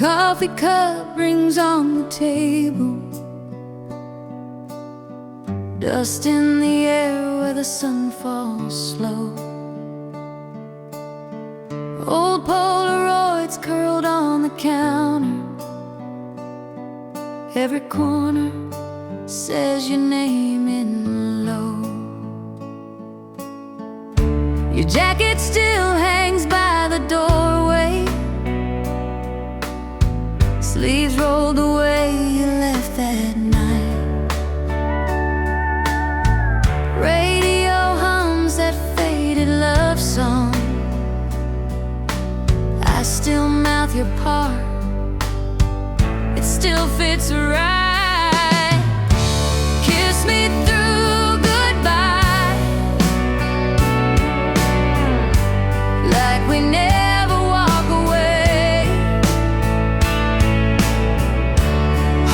coffee cup rings on the table, dust in the air where the sun falls slow. Old Polaroids curled on the counter, every corner says your name in low. Your jacket still hangs by the doorway, sleeves rolled away, you left that night. Radio hums that faded love song, I still mouth your part, it still fits right. Kiss me through goodbye, like we never walk away.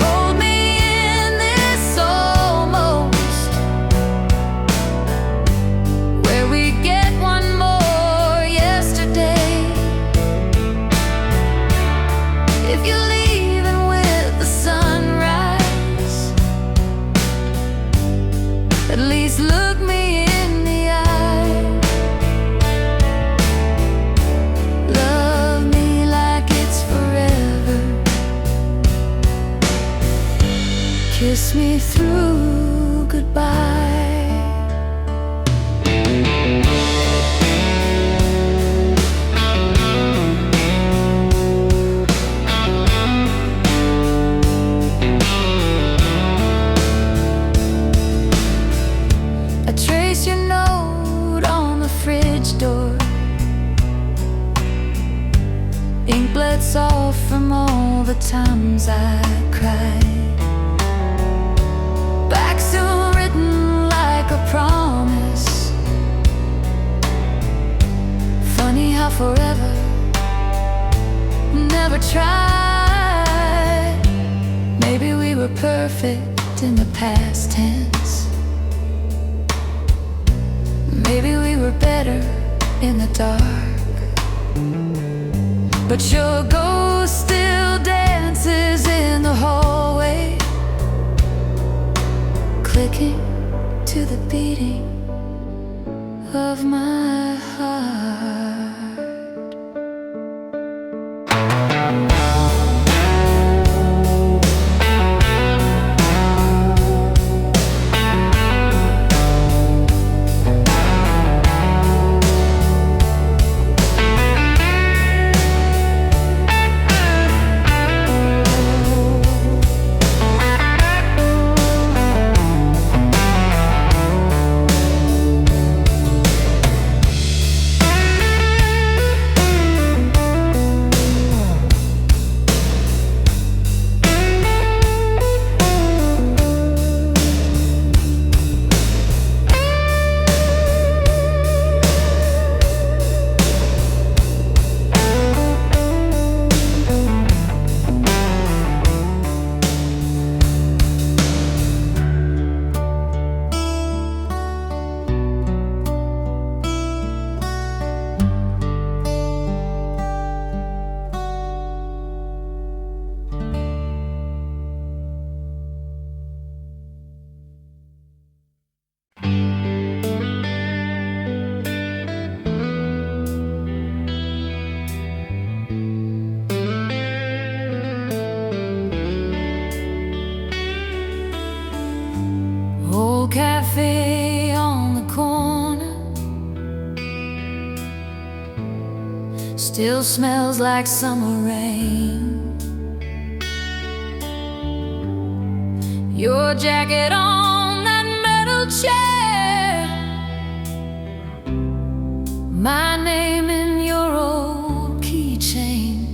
Hold me in this almost, where we get one more yesterday. If you're leaving with the sunrise, at least look me in the eye. Love me like it's forever, kiss me through goodbye. I trace your note on the fridge door, ink bled soft from all the times I cried. Back soon written like a promise. Funny how forever never tried. Maybe we were perfect in the past tense, maybe we were better in the dark. But your ghost still dances in the hallway, clicking to the beating of my heart. Old cafe on the corner still smells like summer rain. Your jacket on that metal chair, my name in your old keychain.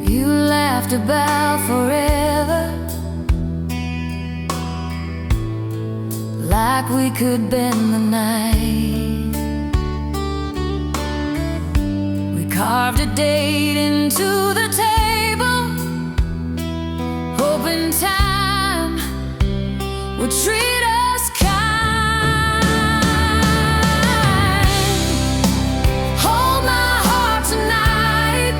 You laughed about forever, like we could bend the night. We carved a date into the table, hoping time would treat us kind. Hold my heart tonight,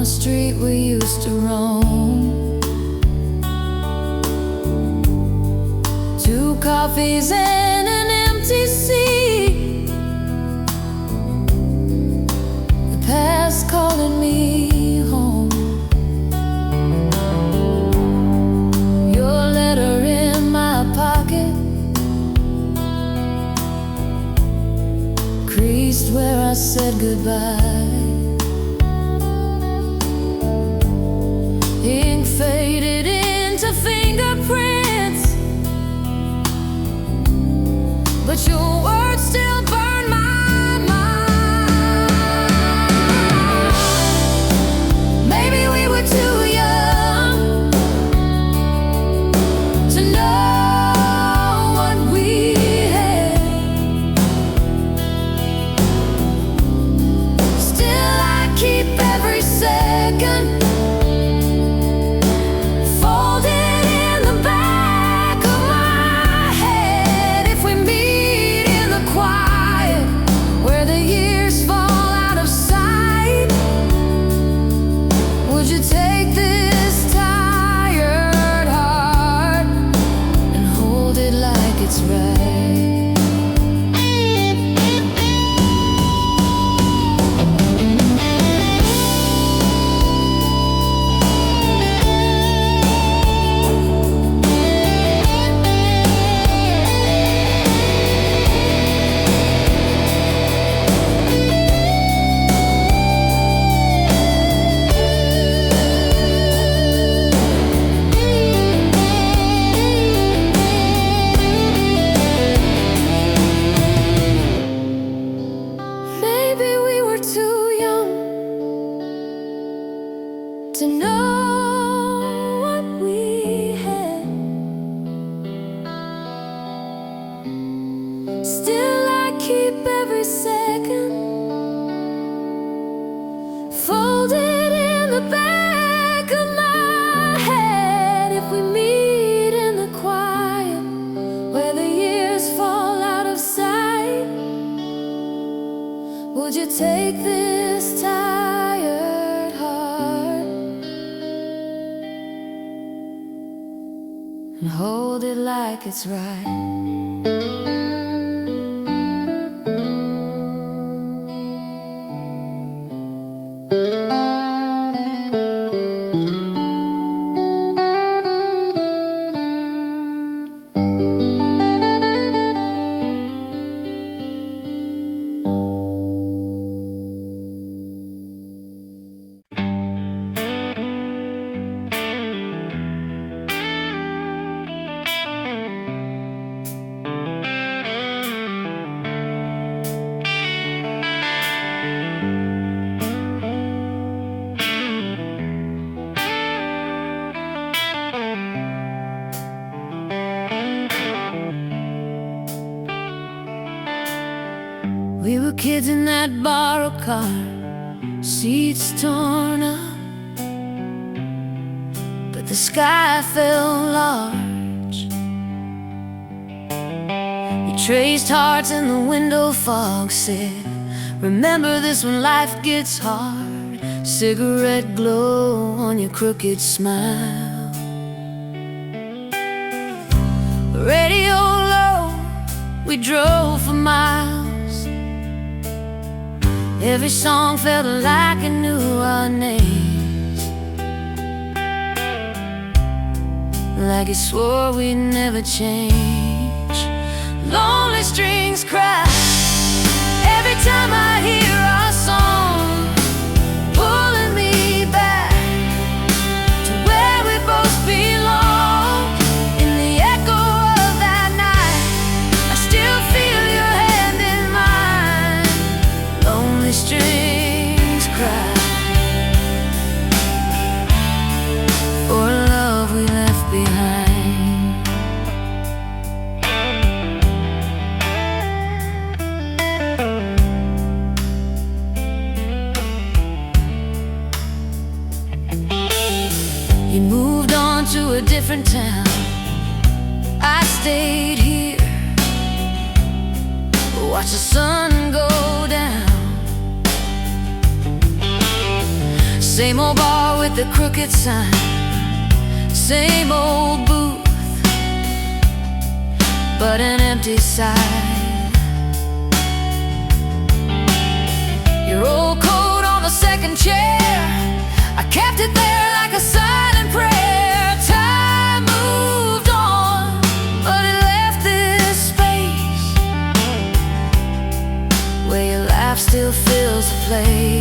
street we used to roam. 2 coffees and an empty seat. The past calling me home. Your letter in my pocket, creased where I said goodbye. Ink faded into fingerprints, but your words still burn my mind. Maybe we were too young to know what we had. Still I keep every second to know what we had. Still I keep every second folded in the back of my head. If we meet in the quiet where the years fall out of sight, would you take this tired heart and hold it like it's right? We were kids in that borrowed car, seats torn up, but the sky felt large. You traced hearts in the window fog, said, remember this when life gets hard. Cigarette glow on your crooked smile. Radio low, we drove for miles. Every song felt like it knew our names, like it swore we'd never change. Lonely strings cry every time I hear our song, pulling me back to where we both belong. In the echo of that night, I still feel your hand in mine. Lonely strings cry for love we left behind. You moved on to a different town, I stayed here, watch the sun go down. Same old bar with the crooked sign, same old booth, but an empty side. Your old coat on the second chair, I kept it there like a silent prayer. Time moved on, but it left this space where your laugh still fills the place.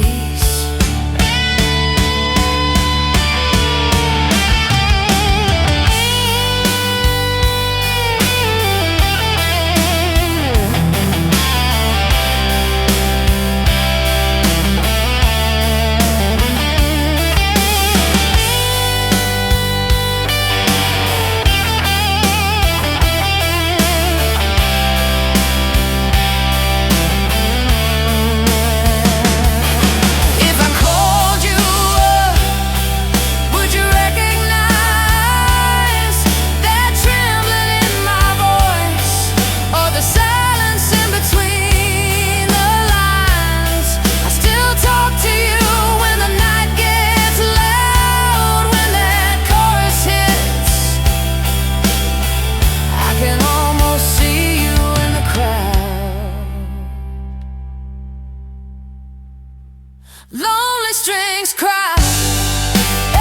Lonely strings cry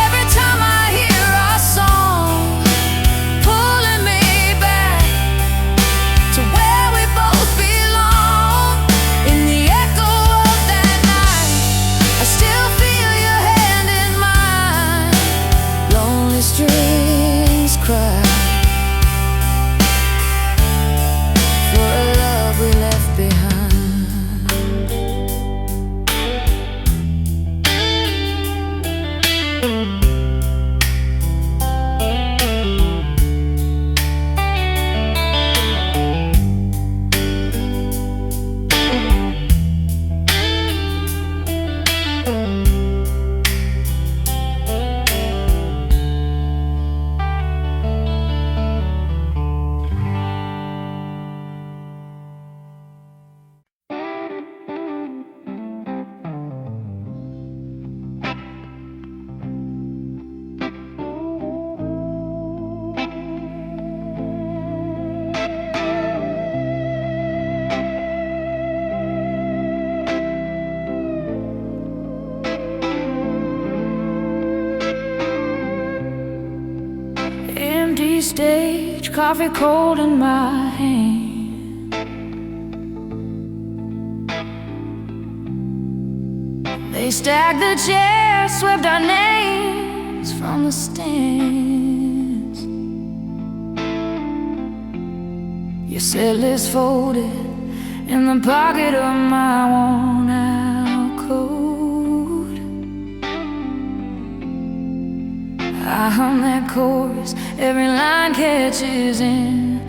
every time I hear our song, pulling me back to where we both belong. In the echo of that night, I still feel your hand in mine. Lonely strings cry for a love we left behind. Empty stage, coffee cold in my hand. They stacked the chairs, swept our names from the stands. Your set list folded in the pocket of my worn out coat. I hum that chorus, every line catches in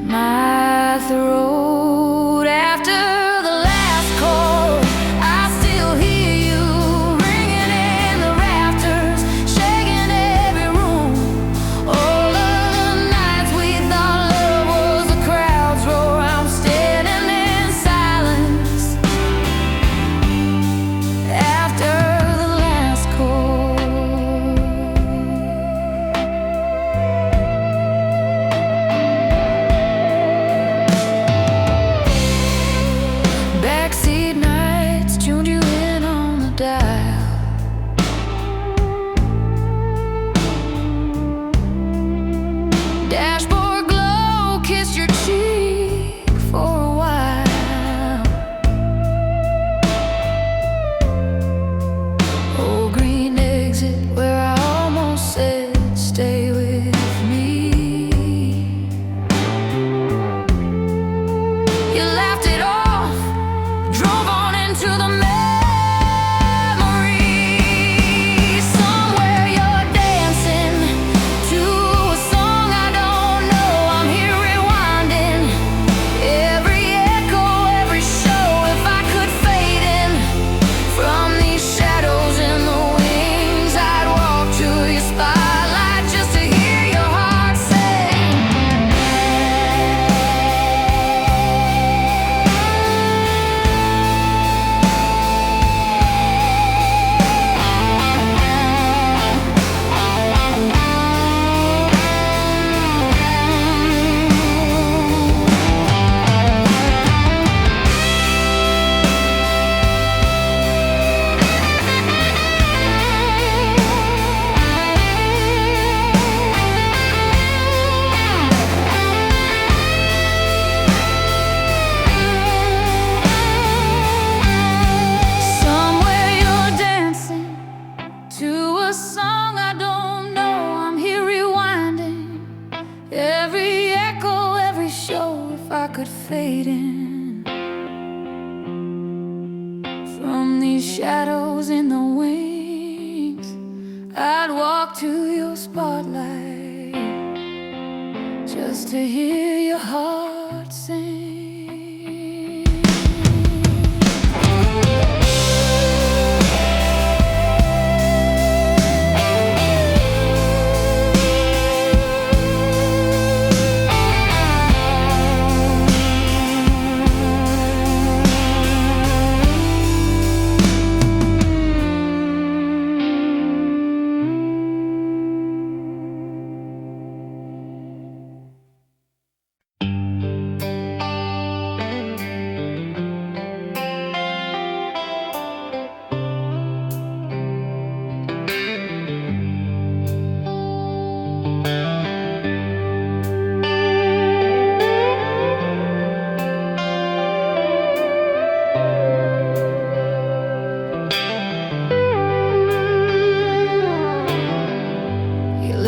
my throat. After the last chord, I still hear you ringing in the rafters, shaking every room. All of the nights we thought love was a crowd's roar. I'm standing in silence after the last chord. a song I don't know. I'm here rewinding every echo, every show. If I could fade in from these shadows in the wings, I'd walk to your spotlight just to hear your heart sing.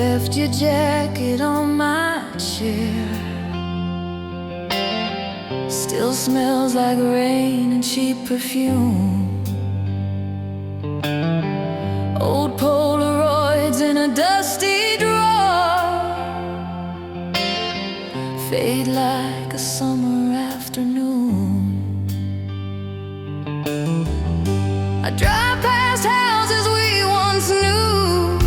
Left your jacket on my chair. Still smells like rain and cheap perfume. Old Polaroids in a dusty drawer fade like a summer afternoon. I drive past houses we once knew,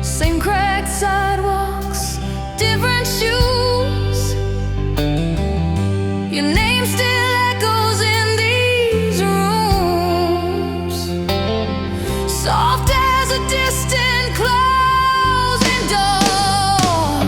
same cracked sidewalks, different shoes. Your name still echoes in these rooms, soft as a distant closing door.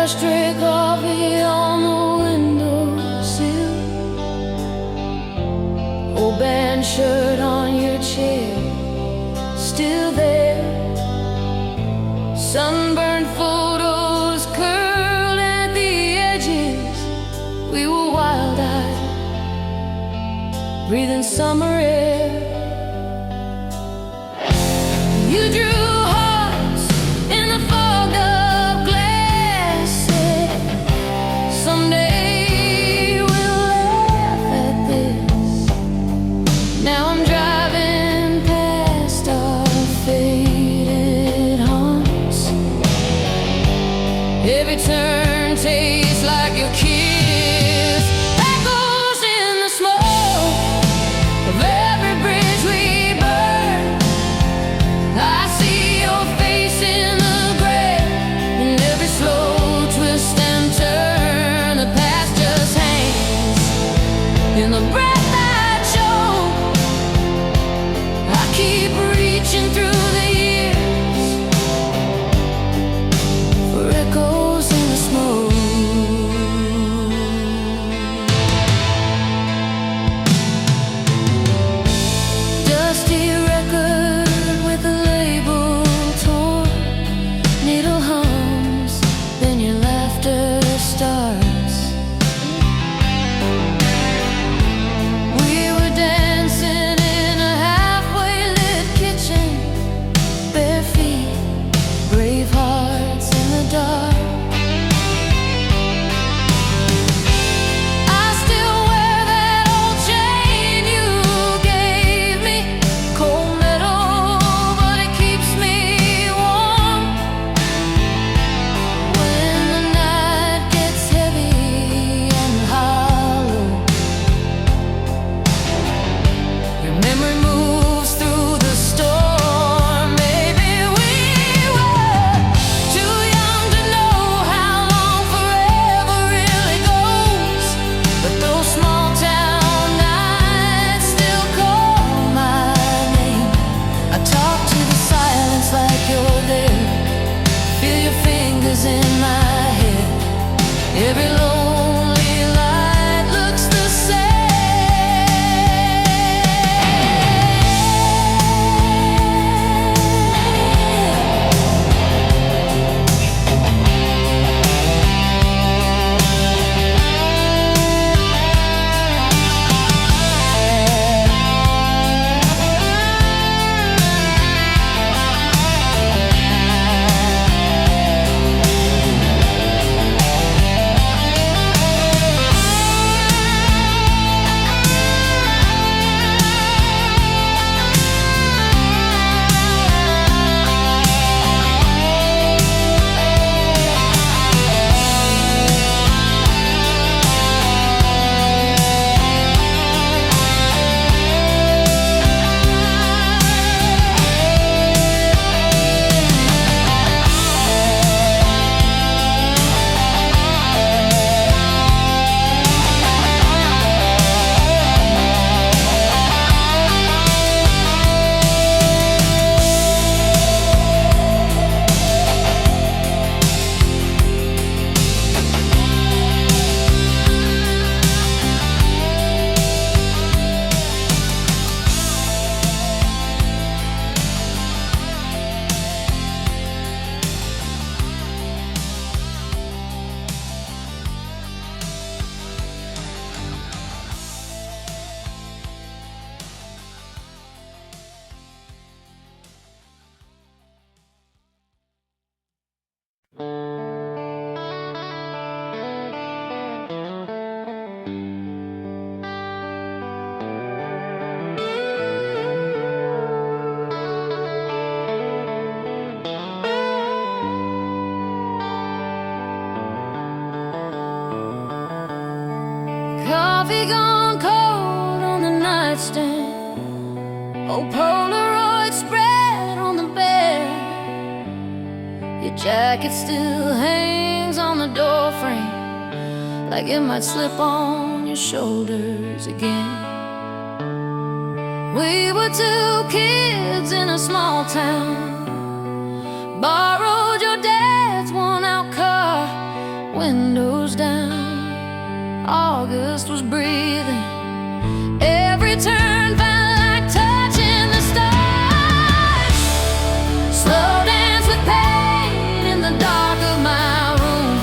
Stray coffee on the windowsill, old band shirt on your chair, still there. Sunburned photos curled at the edges. We were wild-eyed, breathing summer air. You drew hearts in the fog of glass, said, someday we'll laugh at this. Now I'm driving past our faded haunts. Every turn tastes like your kiss. Echoes in the smoke of every bridge we burn. I see your face in the gray, in every slow twist and turn. The past just hangs in the breath I choke. I keep reaching through the years for echoes in the smoke. Dusty record with the label torn, needle hums, then your laughter starts. We were dancing in a halfway lit kitchen, bare feet, brave hearts in the dark. I still wear that old chain you gave me, cold metal, but it keeps me warm. When the night gets heavy and hollow, your memory moves through the storm. Maybe we were too young to know how long forever really goes, but those small town nights still call my name. I talk to the silence like you're there, feel your fingers in my head. Every lonely light looks the coffee gone cold on the nightstand, old Polaroid spread on the bed. Your jacket still hangs on the doorframe, like it might slip on your shoulders again. We were two kids in a small town, borrowed your dad's worn-out car, windows down. August was breathing. Every turn felt like touching the stars. Slow dance with pain in the dark of my room.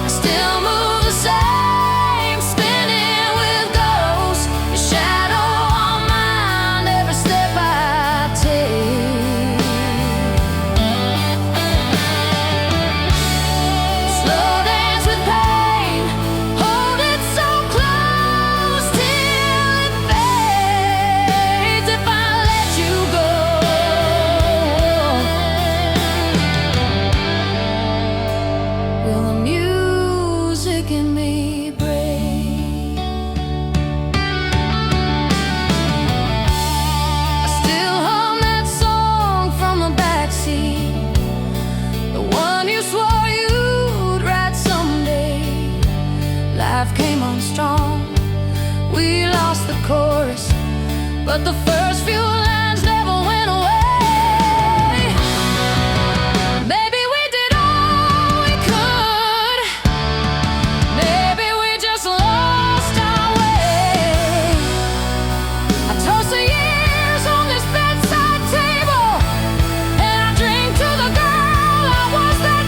I still move the same, spinning with ghosts. A shadow on mine every step I take. Slow dance with pain, hold it so close till it fades. If I let you go, will the music in me break? I still hum that song from the backseat, the one you swore you'd write someday. Life came on strong, we lost the chorus, but the first few lines never went away. Maybe we did all we could, maybe we just lost our way. I toast the years on this bedside table, and I drink to the girl I was that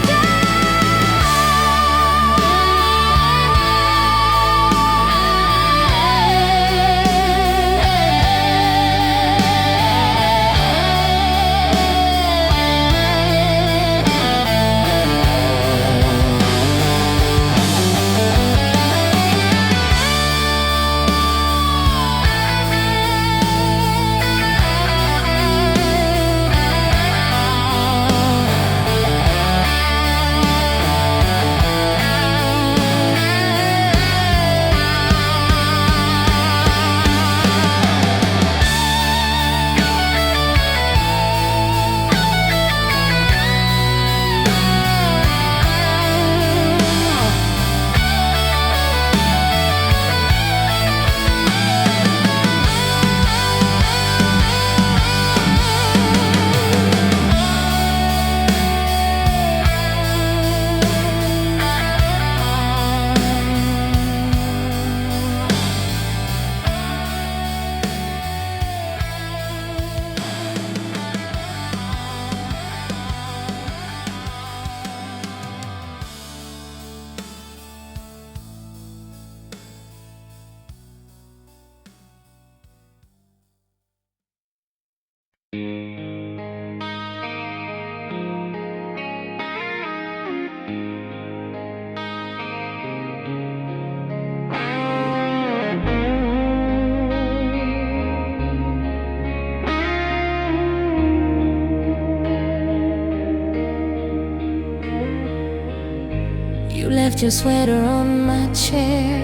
you left your sweater on my chair.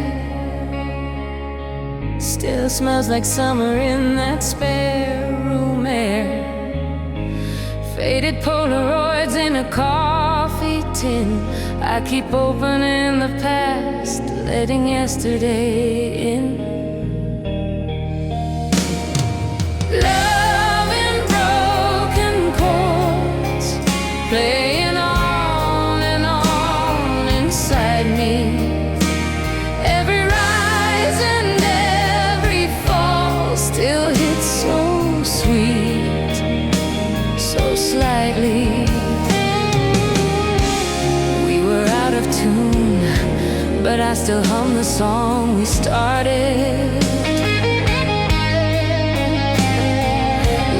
Still smells like summer in that spare room air. Faded Polaroids in a coffee tin. I keep opening the past, letting yesterday in. Love in broken chords, playing on and on inside me. Every rise and every fall still hits so sweet, so slightly. We were out of tune, but I still hum the song we started.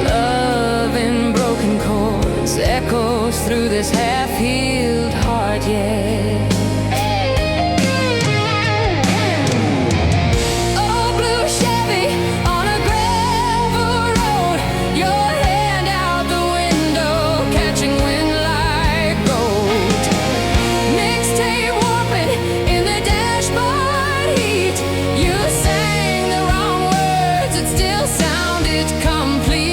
Love in broken chords echoes through this half-healed heart, yeah. Oh, blue Chevy on a gravel road, your hand out the window, catching wind like gold. Mixtape warping in the dashboard heat. You sang the wrong words, it still sounded complete.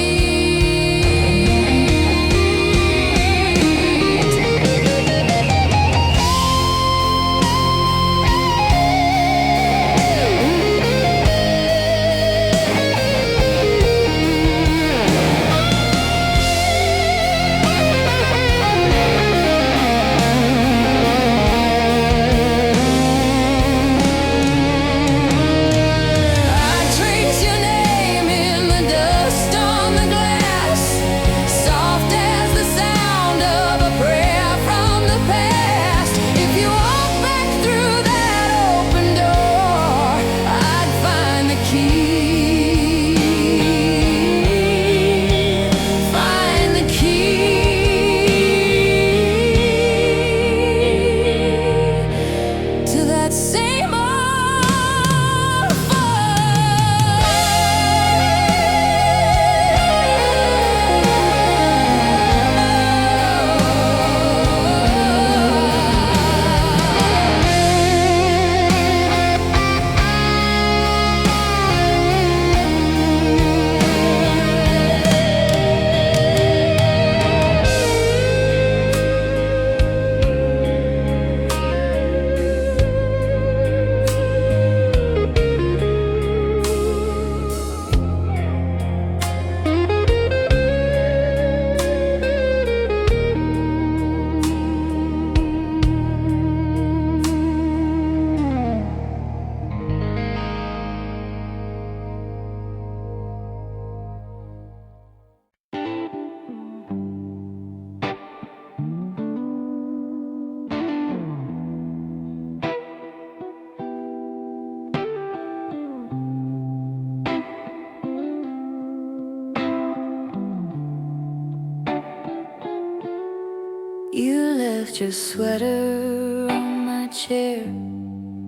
left your sweater on my chair.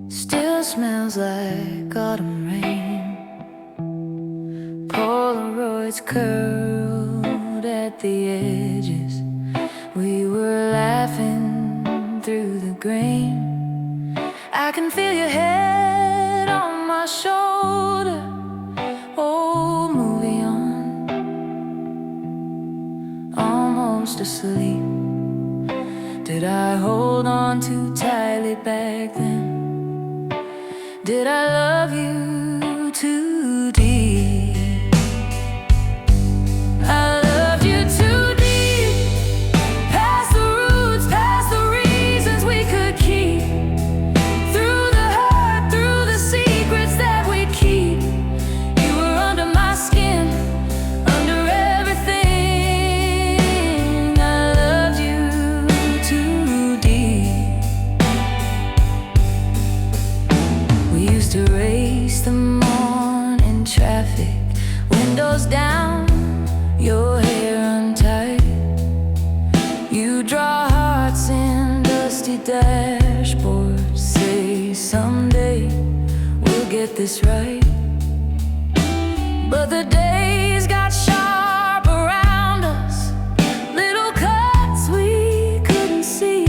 Still smells like autumn rain. Polaroids curled at the edges. We were laughing through the grain. I can feel your head on my shoulder. Old movie on, almost asleep. Did I hold on too tightly back then? Did I love you too deep? I loved you too deep, past the roots, past the reasons we could keep. Through the hurt, through the secrets that we keep. You were under my skin, under everything. I loved you too deep. We used to race the morning traffic, windows down, your hair untied. You draw hearts in dusty dashboards. Say someday we'll get this right. But the days got sharp around us, little cuts we couldn't see.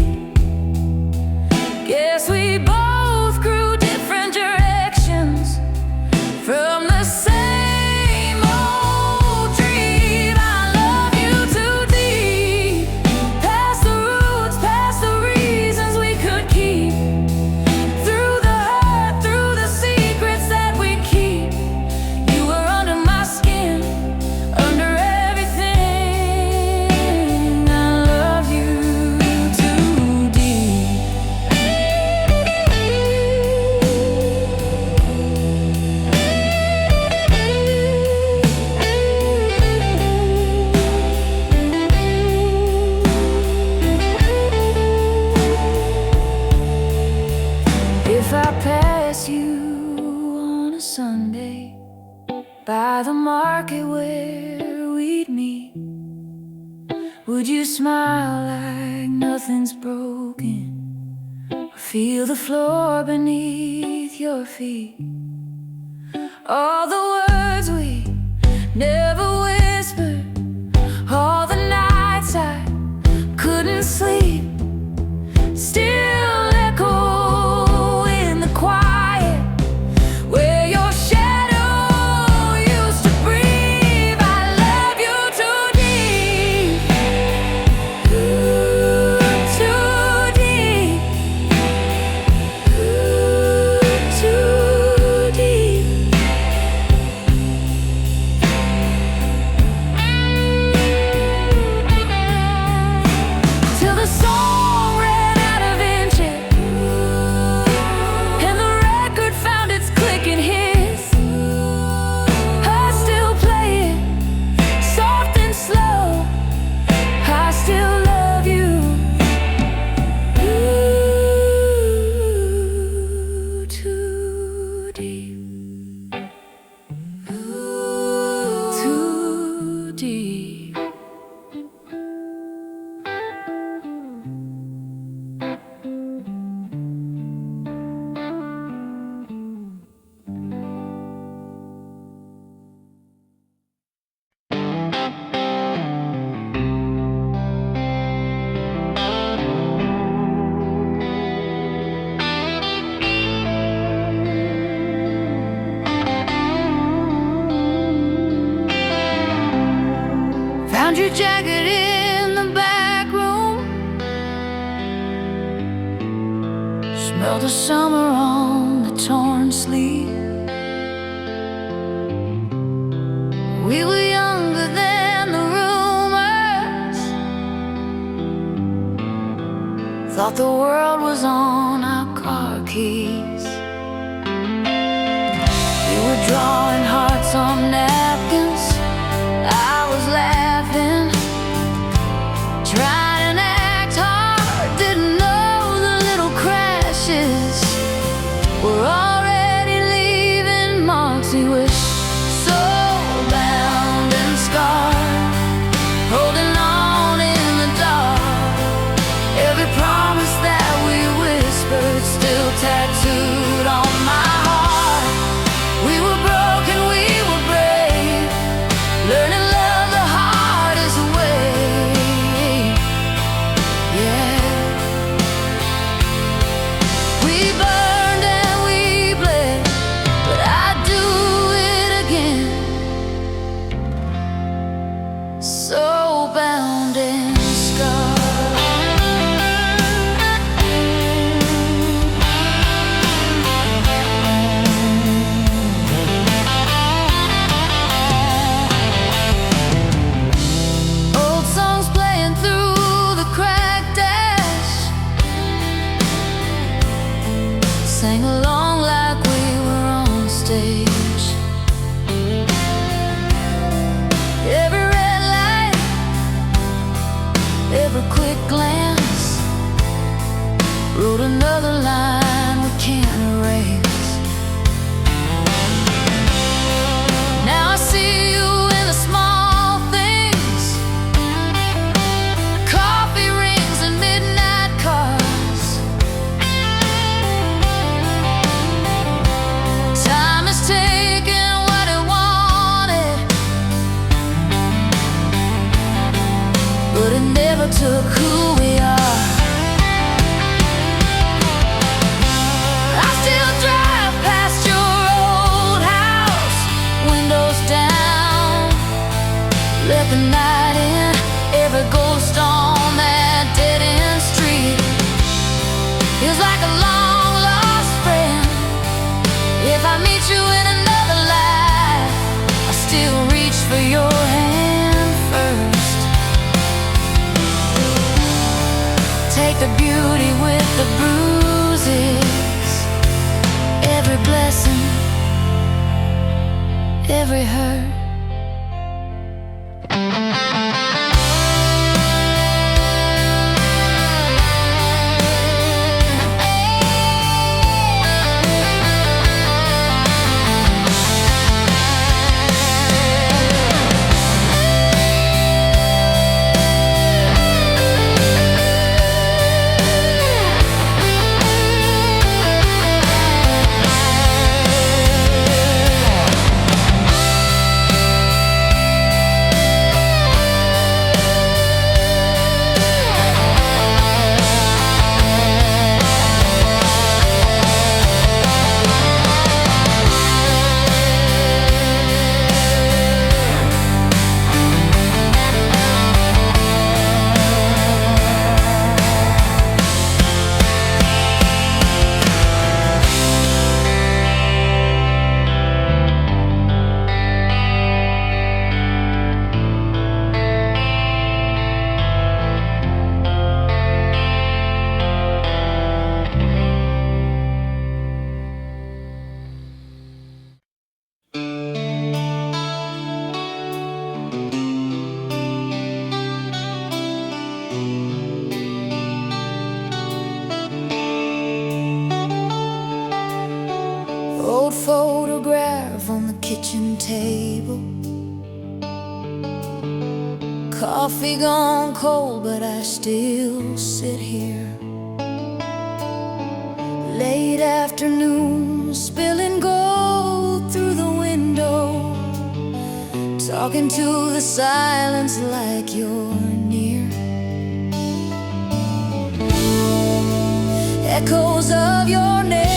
Guess we both grew different directions from the same old dream. I love you too deep, past the roots, past the reasons we could keep. Through the hurt, through the secrets that we keep. You were under my skin, under everything. I love you too deep. If I pass you on a Sunday by the market where we'd meet, would you smile like nothing's broken, or feel the floor beneath your feet? All the words we never whispered, all the nights I couldn't sleep, still echo in the quiet where your shadow used to breathe. I love you too deep, too deep, too deep. Till the song ran out of inches and the record found its click and hiss. I still play it, soft and slow. I still love you. Too deep, too deep. Found your jacket in the back room. Smell the summer on the torn sleeve. We were younger than the rumors. Thought the world was on our car keys. We were drawing hearts on napkins. I was laughing, trying to act hard. Didn't know the little crashes were already leaving marks. We were so bound and scarred, holding on in the dark. Every beauty with the bruises, every blessing, every hurt. Old photograph on the kitchen table, coffee gone cold, but I still sit here. Late afternoon, spilling gold through the window, talking to the silence like you're near. Echoes of your name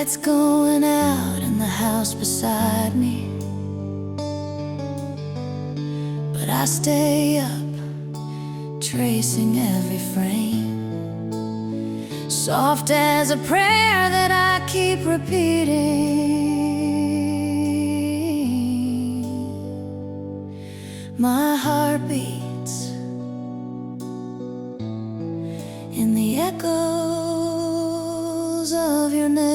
Lights going out in the house beside me, but I stay up, tracing every frame, soft as a prayer that I keep repeating. My heart beats in the echoes of your name.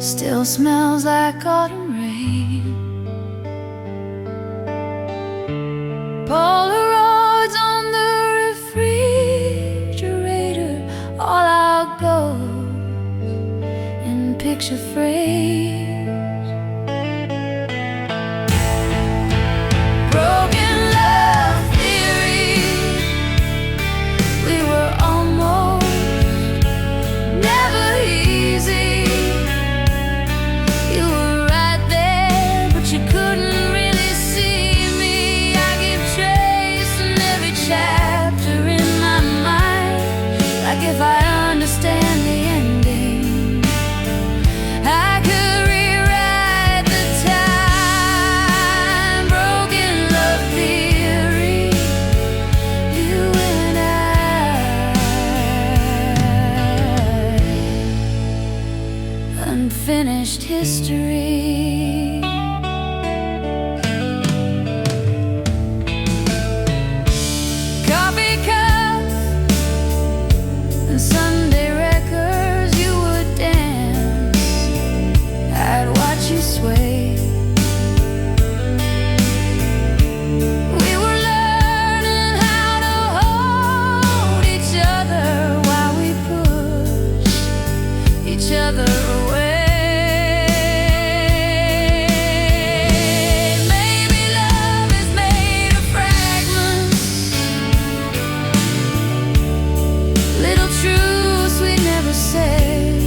still smells like autumn rain. Polaroids on the refrigerator, all our goals in picture frames. Broken love theory, we were almost never easy. You were right there, but you couldn't really see me. I keep tracing every chapter in my mind, like if I understand the ending, I could rewrite the time. Broken love theory, you and I, unfinished history. Coffee cups and Sunday records, you would dance, I'd watch you sway. We were learning how to hold each other while we pushed each other away. Maybe love is made of fragments, little truths we never said.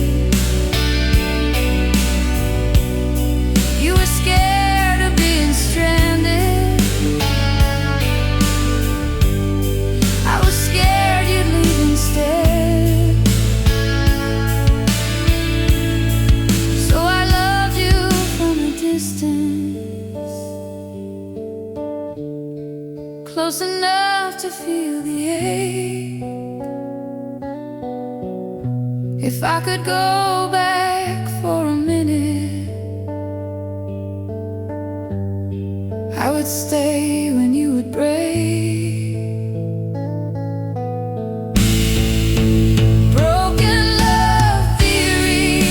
You were scared of being stranded, I was scared you'd leave instead. So I loved you from a distance, close enough to feel the ache. If I could go back for a minute, I would stay when you would break. Broken love theory,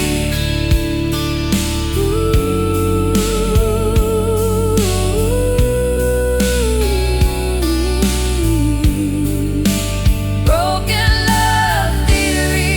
broken love theory.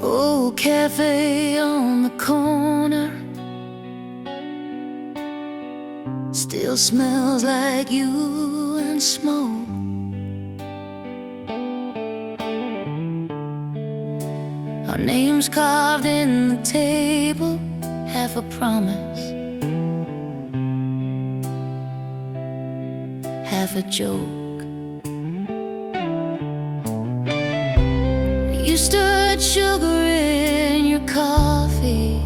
Old cafe on the corner still smells like you and smoke. Our names carved in the table, half a promise, half a joke. You stirred sugar in your coffee,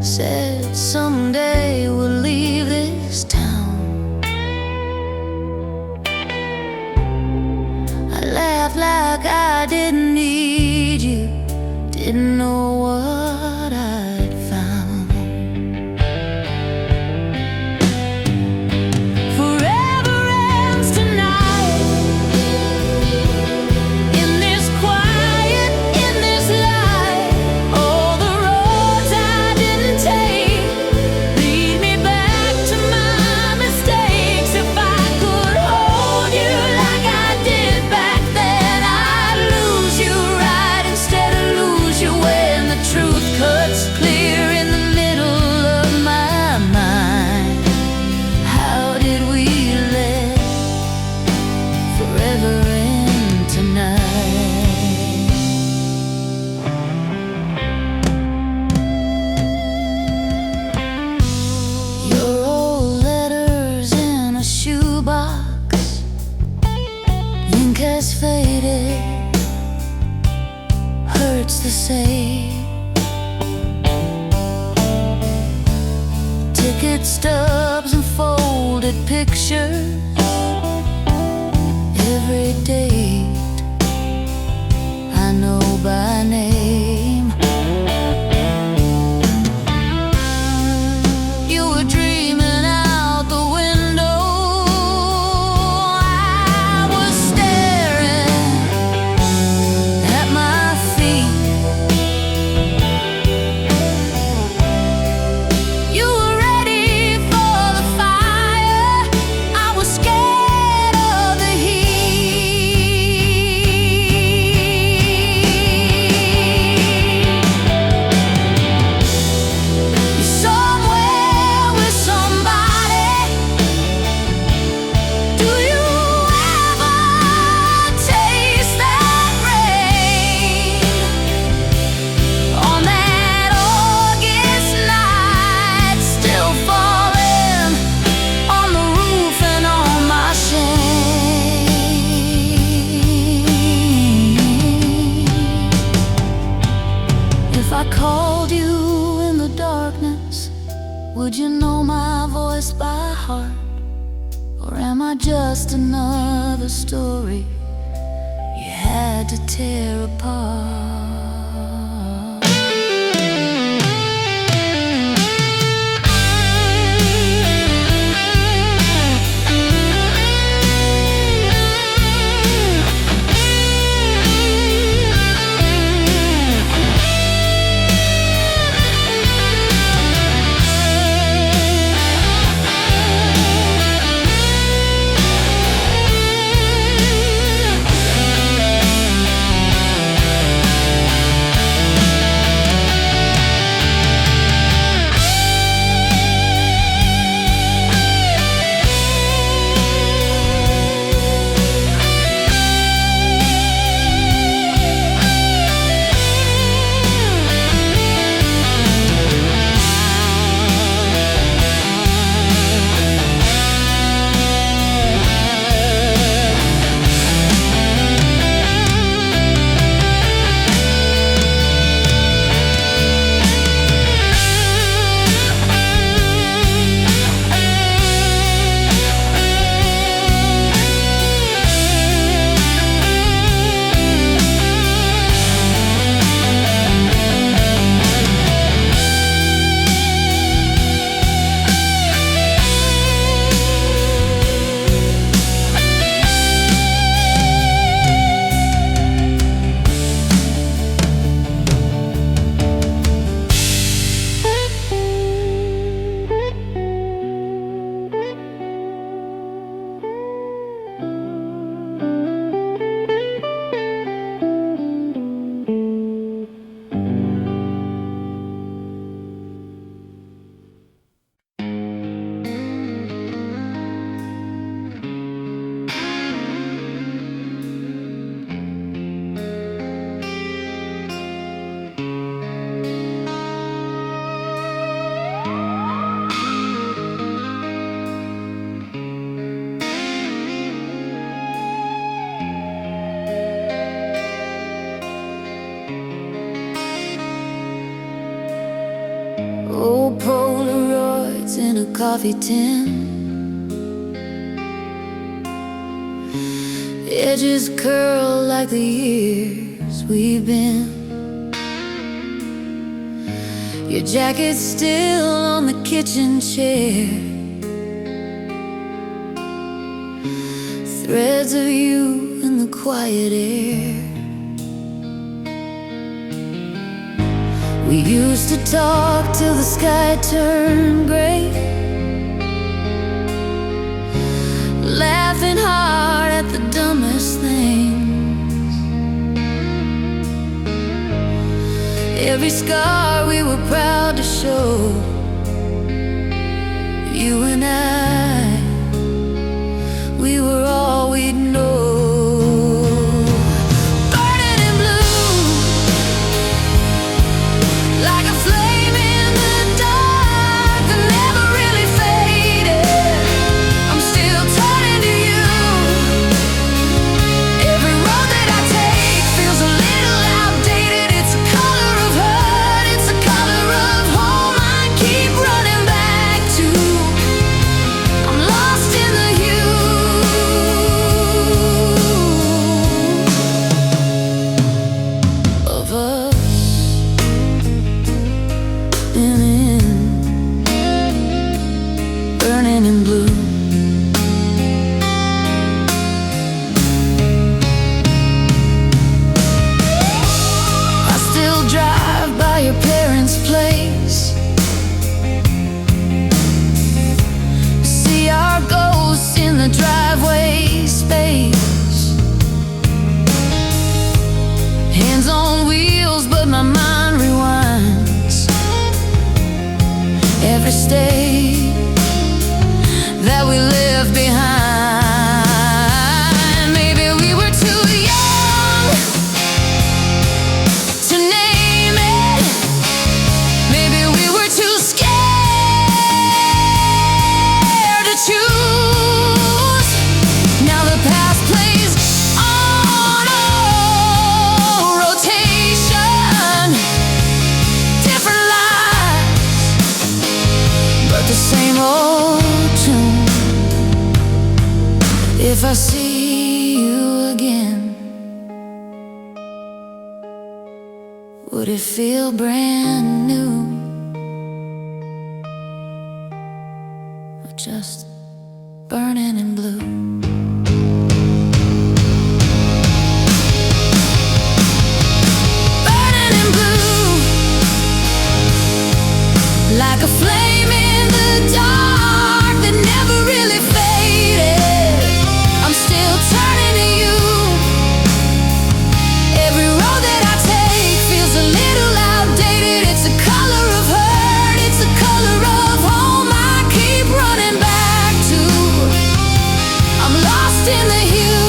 said someday we'll leave this town. I laughed like I didn't need you, didn't know what I'd found. Forever ends tonight, in this quiet, in this light. All the roads I didn't take lead me back to my mistakes. If I could hold you like I did back then, I'd lose you right instead of lose you when the not just another story you had to tear apart. Old Polaroids in a coffee tin, edges curl like the years we've been. Your jacket's still on the kitchen chair, threads of you in the quiet air. We used to talk till the sky turned gray, laughing hard at the dumbest things. Every scar we were proud to show. You and I, we were all we'd know. Burning in blue, I still drive by your parents' place, see our ghosts in the driveway space. Hands on wheels, but my mind rewinds every state that we left behind. Maybe we were too young to name it. Maybe we were too scared to choose. Now the past plays on a rotation, different lives, but If I see you again, would it feel brand new, or just burning in blue? Burning in blue, like a flame in the dark that never really faded. I'm still turning to you. Every road that I take feels a little outdated. It's the color of hurt, it's the color of home I keep running back to. I'm lost in the hue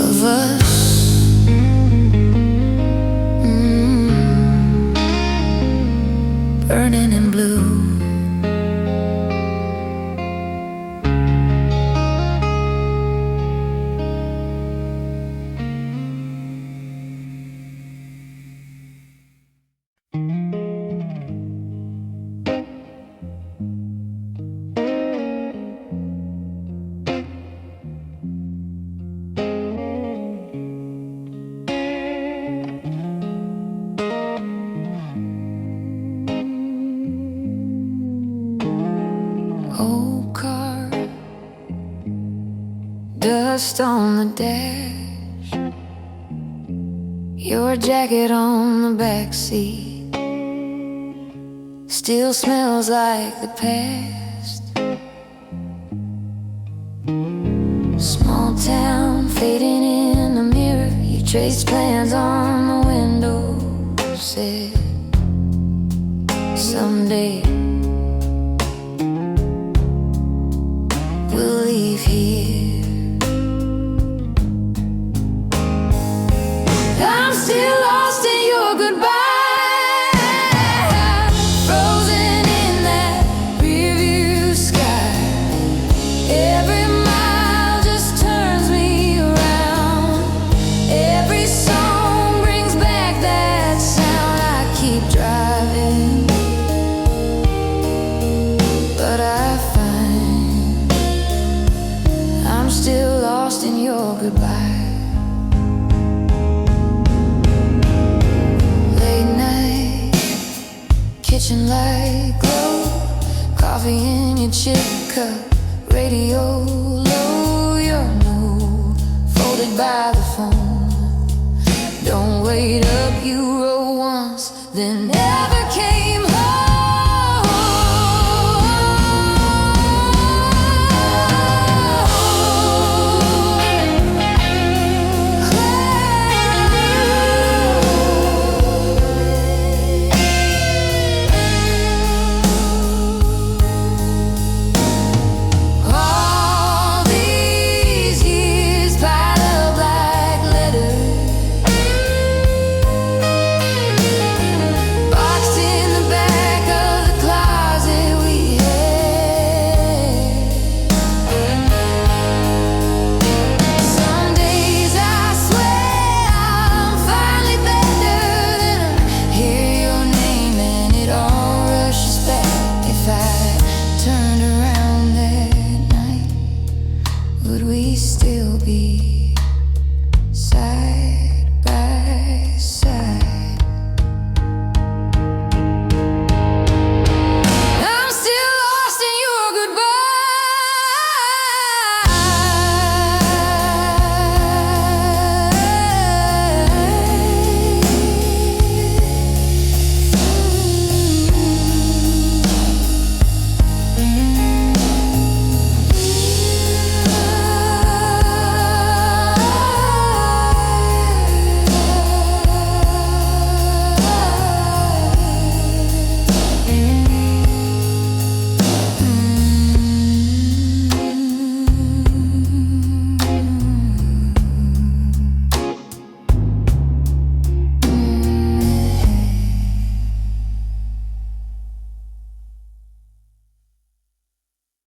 of us. Burning in blue. Old car, dust on the dash, your jacket on the back seat still smells like the past. Small town fading in the mirror, you traced plans on the window, said someday we'll leave here. I'm still lost in your goodbye, frozen in that rearview sky. Every mile just turns me around. Every song brings back that sound. I keep driving, but I find I'm still lost in your goodbye. Late night, kitchen light glow, coffee in your chip cup, radio low. Your note folded by the phone. Don't wait up, you wrote once, then